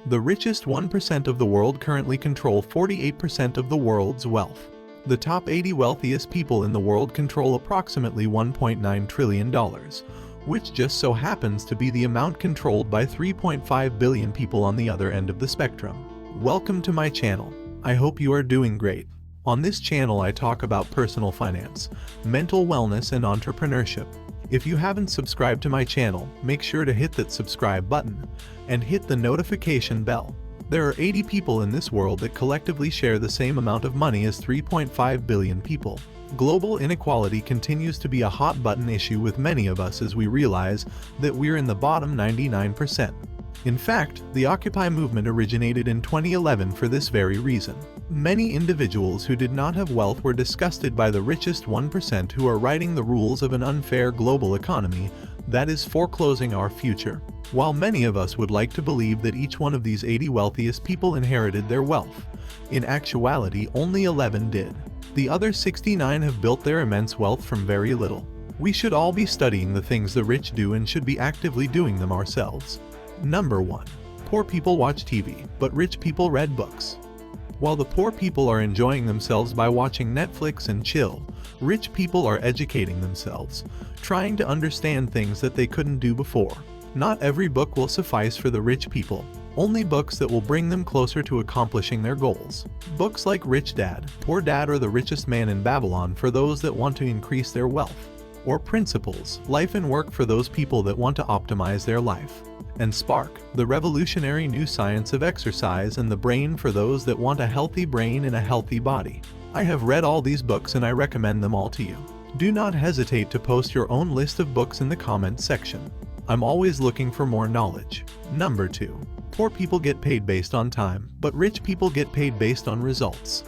The richest 1% of the world currently control 48% of the world's wealth. The top 80 wealthiest people in the world control approximately $1.9 trillion, which just so happens to be the amount controlled by 3.5 billion people on the other end of the spectrum. Welcome to my channel. I hope you are doing great. On this channel I talk about personal finance, mental wellness and entrepreneurship. If you haven't subscribed to my channel, make sure to hit that subscribe button and hit the notification bell. There are 80 people in this world that collectively share the same amount of money as 3.5 billion people. Global inequality continues to be a hot button issue with many of us as we realize that we're in the bottom 99%. In fact, the Occupy movement originated in 2011 for this very reason. Many individuals who did not have wealth were disgusted by the richest 1% who are writing the rules of an unfair global economy that is foreclosing our future. While many of us would like to believe that each one of these 80 wealthiest people inherited their wealth, in actuality only 11 did. The other 69 have built their immense wealth from very little. We should all be studying the things the rich do and should be actively doing them ourselves. Number 1. Poor people watch TV, but rich people read books. While the poor people are enjoying themselves by watching Netflix and chill, rich people are educating themselves, trying to understand things that they couldn't do before. Not every book will suffice for the rich people, only books that will bring them closer to accomplishing their goals. Books like Rich Dad, Poor Dad or The Richest Man in Babylon for those that want to increase their wealth. Or Principles, Life and Work for those people that want to optimize their life. And Spark, the revolutionary new science of exercise and the brain for those that want a healthy brain and a healthy body. I have read all these books and I recommend them all to you. Do not hesitate to post your own list of books in the comments section. I'm always looking for more knowledge. Number 2. Poor people get paid based on time, but rich people get paid based on results.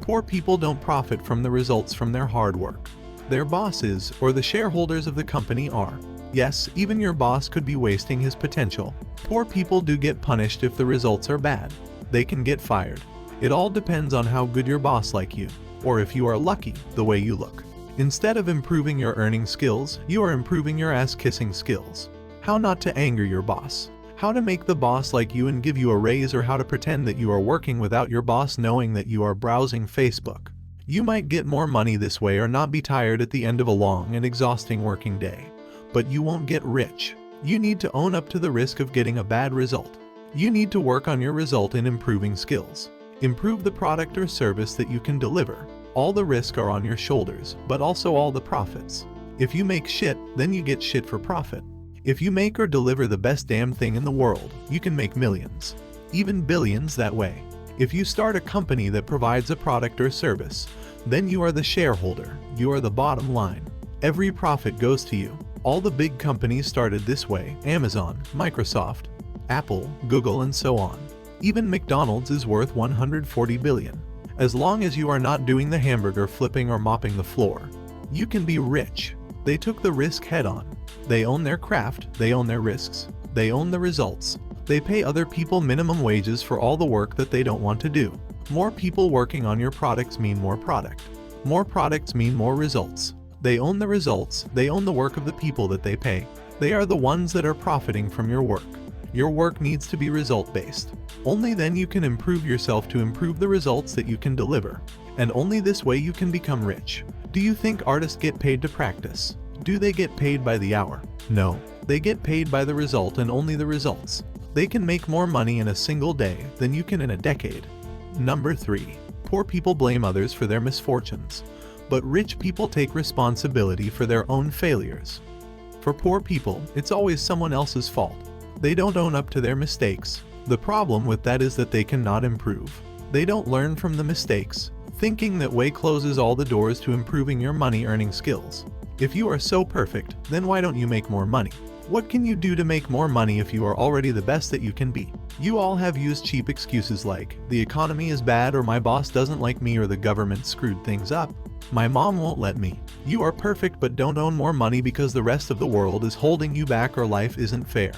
Poor people don't profit from the results from their hard work. Their bosses or the shareholders of the company are. Yes, even your boss could be wasting his potential. Poor people do get punished if the results are bad. They can get fired. It all depends on how good your boss like you, or if you are lucky, the way you look. Instead of improving your earning skills, you are improving your ass-kissing skills. How not to anger your boss. How to make the boss like you and give you a raise, or how to pretend that you are working without your boss knowing that you are browsing Facebook. You might get more money this way or not be tired at the end of a long and exhausting working day. But you won't get rich. You need to own up to the risk of getting a bad result. You need to work on your result in improving skills. Improve the product or service that you can deliver. All the risk are on your shoulders, but also all the profits. If you make shit, then you get shit for profit. If you make or deliver the best damn thing in the world, you can make millions, even billions that way. If you start a company that provides a product or service, then you are the shareholder, you are the bottom line. Every profit goes to you. All the big companies started this way: Amazon, Microsoft, Apple, Google and so on. Even McDonald's is worth 140 billion. As long as you are not doing the hamburger flipping or mopping the floor, you can be rich. They took the risk head on. They own their craft, they own their risks, they own the results. They pay other people minimum wages for all the work that they don't want to do. More people working on your products mean more product. More products mean more results. They own the results, they own the work of the people that they pay. They are the ones that are profiting from your work. Your work needs to be result-based. Only then you can improve yourself to improve the results that you can deliver. And only this way you can become rich. Do you think artists get paid to practice? Do they get paid by the hour? No. They get paid by the result and only the results. They can make more money in a single day than you can in a decade. Number 3. Poor people blame others for their misfortunes, but rich people take responsibility for their own failures. For poor people, it's always someone else's fault. They don't own up to their mistakes. The problem with that is that they cannot improve. They don't learn from the mistakes, thinking that way closes all the doors to improving your money earning skills. If you are so perfect, then why don't you make more money? What can you do to make more money if you are already the best that you can be? You all have used cheap excuses like, the economy is bad, or my boss doesn't like me, or the government screwed things up. My mom won't let me. You are perfect but don't own more money because the rest of the world is holding you back, or life isn't fair.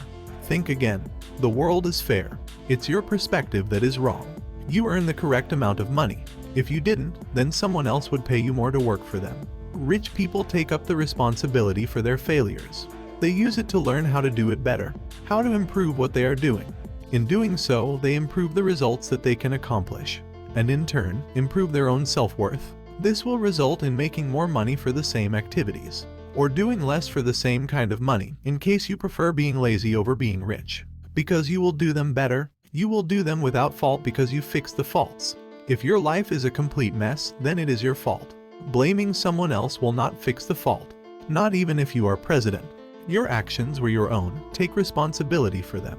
Think again. The world is fair. It's your perspective that is wrong. You earn the correct amount of money. If you didn't, then someone else would pay you more to work for them. Rich people take up the responsibility for their failures. They use it to learn how to do it better, how to improve what they are doing. In doing so, they improve the results that they can accomplish, and in turn, improve their own self-worth. This will result in making more money for the same activities, or doing less for the same kind of money, in case you prefer being lazy over being rich. Because you will do them better, you will do them without fault because you fixed the faults. If your life is a complete mess, then it is your fault. Blaming someone else will not fix the fault, not even if you are president. Your actions were your own, take responsibility for them.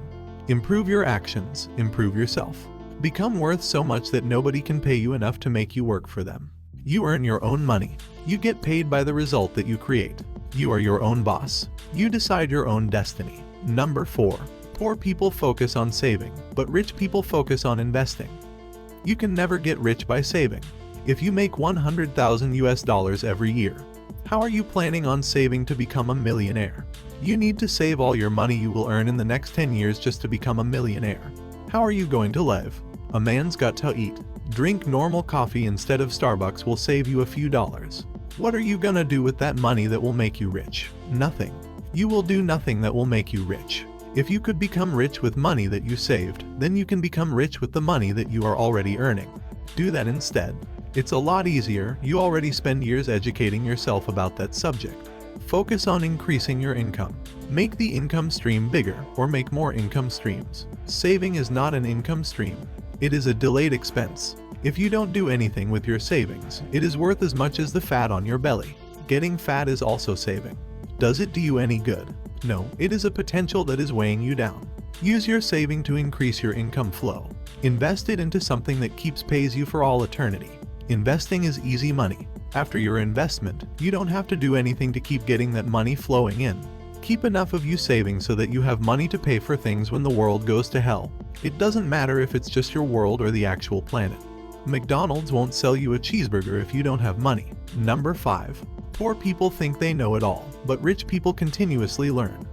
Improve your actions, improve yourself. Become worth so much that nobody can pay you enough to make you work for them. You earn your own money. You get paid by the result that you create. You are your own boss. You decide your own destiny. Number 4. Poor people focus on saving, but rich people focus on investing. You can never get rich by saving. If you make $100,000 every year, how are you planning on saving to become a millionaire? You need to save all your money you will earn in the next 10 years just to become a millionaire. How are you going to live? A man's got to eat. Drink normal coffee instead of Starbucks will save you a few dollars. What are you gonna do with that money that will make you rich? Nothing. You will do nothing that will make you rich. If you could become rich with money that you saved, then you can become rich with the money that you are already earning. Do that instead. It's a lot easier. You already spend years educating yourself about that subject. Focus on increasing your income. Make the income stream bigger or make more income streams. Saving is not an income stream. It is a delayed expense. If you don't do anything with your savings, it is worth as much as the fat on your belly. Getting fat is also saving. Does it do you any good? No, it is a potential that is weighing you down. Use your saving to increase your income flow. Invest it into something that pays you for all eternity. Investing is easy money. After your investment, you don't have to do anything to keep getting that money flowing in. Keep enough of you saving so that you have money to pay for things when the world goes to hell. It doesn't matter if it's just your world or the actual planet. McDonald's won't sell you a cheeseburger if you don't have money. Number 5. Poor people think they know it all, but rich people continuously learn.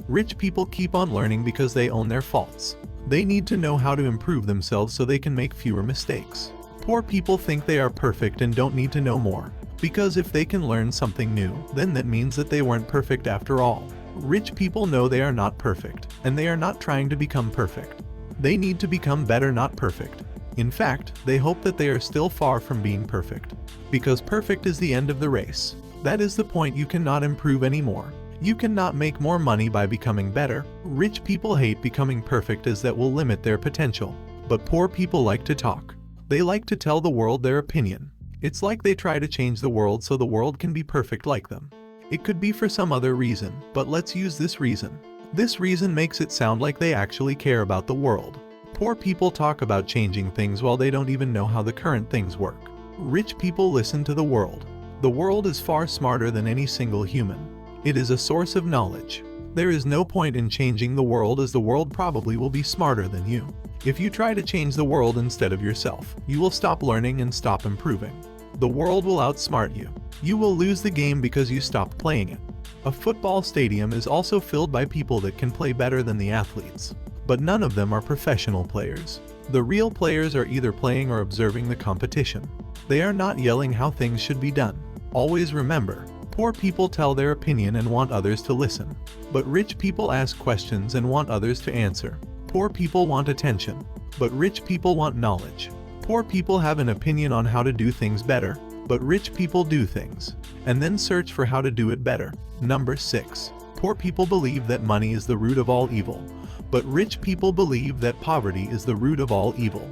Rich people keep on learning because they own their faults. They need to know how to improve themselves so they can make fewer mistakes. Poor people think they are perfect and don't need to know more, because if they can learn something new, then that means that they weren't perfect after all. Rich people know they are not perfect, and they are not trying to become perfect. They need to become better, not perfect. In fact, they hope that they are still far from being perfect, because perfect is the end of the race. That is the point. You cannot improve anymore. You cannot make more money by becoming better. Rich people hate becoming perfect as that will limit their potential. But poor people like to talk. They like to tell the world their opinion. It's like they try to change the world so the world can be perfect like them. It could be for some other reason, but let's use this reason. This reason makes it sound like they actually care about the world. Poor people talk about changing things while they don't even know how the current things work. Rich people listen to the world. The world is far smarter than any single human. It is a source of knowledge. There is no point in changing the world, as the world probably will be smarter than you. If you try to change the world instead of yourself, you will stop learning and stop improving. The world will outsmart you. You will lose the game because you stopped playing it. A football stadium is also filled by people that can play better than the athletes. But none of them are professional players. The real players are either playing or observing the competition. They are not yelling how things should be done. Always remember, poor people tell their opinion and want others to listen. But rich people ask questions and want others to answer. Poor people want attention, but rich people want knowledge. Poor people have an opinion on how to do things better, but rich people do things, and then search for how to do it better. Number 6. Poor people believe that money is the root of all evil, but rich people believe that poverty is the root of all evil.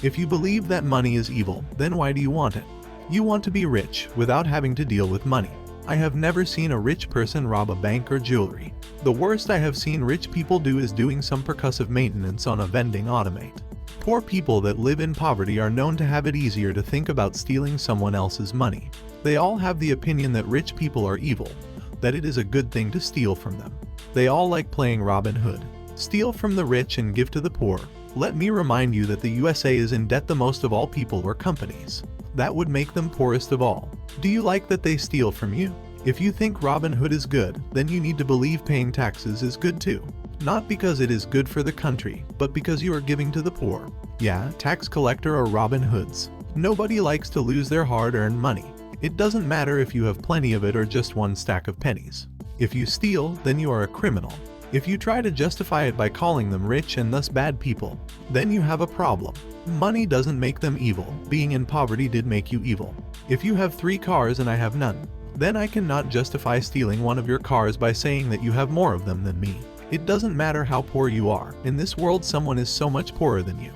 If you believe that money is evil, then why do you want it? You want to be rich without having to deal with money. I have never seen a rich person rob a bank or jewelry. The worst I have seen rich people do is doing some percussive maintenance on a vending automate. Poor people that live in poverty are known to have it easier to think about stealing someone else's money. They all have the opinion that rich people are evil, that it is a good thing to steal from them. They all like playing Robin Hood. Steal from the rich and give to the poor. Let me remind you that the USA is in debt the most of all people or companies. That would make them poorest of all. Do you like that they steal from you? If you think Robin Hood is good, then you need to believe paying taxes is good too. Not because it is good for the country, but because you are giving to the poor. Yeah, tax collector or Robin Hoods. Nobody likes to lose their hard-earned money. It doesn't matter if you have plenty of it or just one stack of pennies. If you steal, then you are a criminal. If you try to justify it by calling them rich and thus bad people, then you have a problem. Money doesn't make them evil. Being in poverty did make you evil. If you have 3 cars and I have none, then I cannot justify stealing one of your cars by saying that you have more of them than me. It doesn't matter how poor you are. In this world, someone is so much poorer than you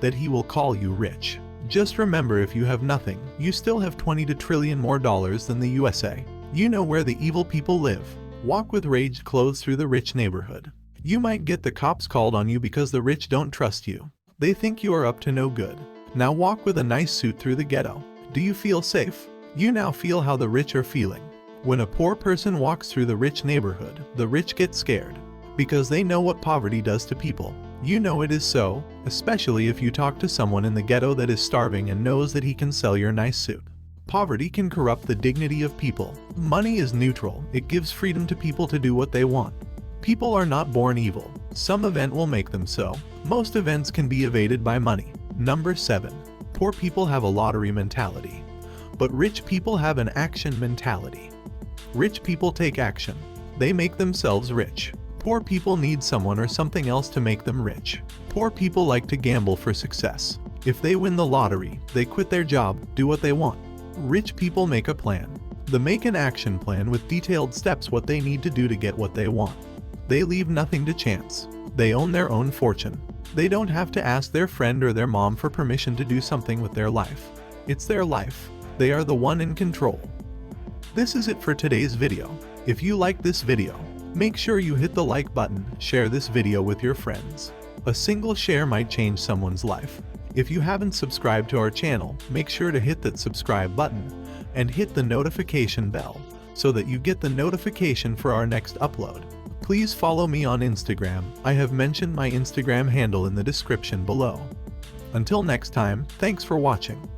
that he will call you rich. Just remember, if you have nothing, you still have 20 trillion more dollars than the USA. You know where the evil people live. Walk with ragged clothes through the rich neighborhood. You might get the cops called on you because the rich don't trust you. They think you are up to no good. Now walk with a nice suit through the ghetto. Do you feel safe? You now feel how the rich are feeling. When a poor person walks through the rich neighborhood, the rich get scared because they know what poverty does to people. You know it is so, especially if you talk to someone in the ghetto that is starving and knows that he can sell your nice suit. Poverty can corrupt the dignity of people. Money is neutral. It gives freedom to people to do what they want. People are not born evil. Some event will make them so. Most events can be evaded by money. Number 7. Poor people have a lottery mentality, but rich people have an action mentality. Rich people take action. They make themselves rich. Poor people need someone or something else to make them rich. Poor people like to gamble for success. If they win the lottery, they quit their job, do what they want. Rich people make a plan. They make an action plan with detailed steps what they need to do to get what they want. They leave nothing to chance. They own their own fortune. They don't have to ask their friend or their mom for permission to do something with their life. It's their life. They are the one in control. This is it for today's video. If you like this video, make sure you hit the like button, share this video with your friends. A single share might change someone's life. If you haven't subscribed to our channel, make sure to hit that subscribe button and hit the notification bell so that you get the notification for our next upload. Please follow me on Instagram. I have mentioned my Instagram handle in the description below. Until next time, thanks for watching.